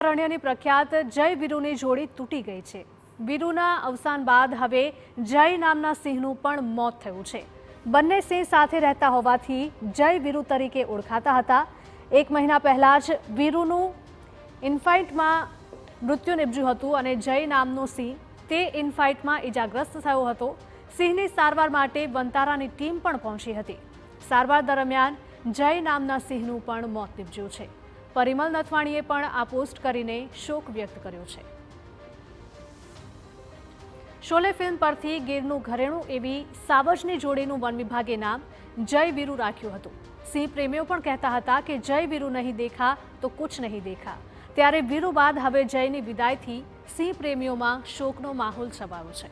અરણ્યની પ્રખ્યાત જય વીરુની જોડી તૂટી ગઈ છે। વીરુના અવસાન બાદ હવે જય નામના સિંહનું પણ મોત થયું છે। બંને સિંહ સાથે રહેતા હોવાથી જય વીરુ તરીકે ઓળખાતા હતા। 1 મહિના પહેલા જ વીરુનું ઇનફાઇટમાં મૃત્યુ નિપજ્યું હતું અને જય નામનો સિંહ તે ઇનફાઇટમાં ઇજાગ્રસ્ત થયો હતો। સિંહની સારવાર માટે વનતારાની ટીમ પણ પહોંચી હતી। સારવાર દરમિયાન જય નામના સિંહનું પણ મોત નિપજ્યું છે। પરિમલ નથવાણીએ પણ આ પોસ્ટ કરીને શોક વ્યક્ત કર્યો છે। શોલે ફિલ્મ પરથી ગીરનું ઘરેણું એવી સાવજની જોડીનું વન વિભાગે નામ જય વીરુ રાખ્યું હતું। સિંહ પ્રેમીઓ પણ કહેતા હતા કે જય વીરુ નહીં દેખા તો કુછ નહીં દેખા। ત્યારે વીરુ બાદ હવે જયની વિદાયથી સિંહ પ્રેમીઓમાં શોકનો માહોલ છવાયો છે।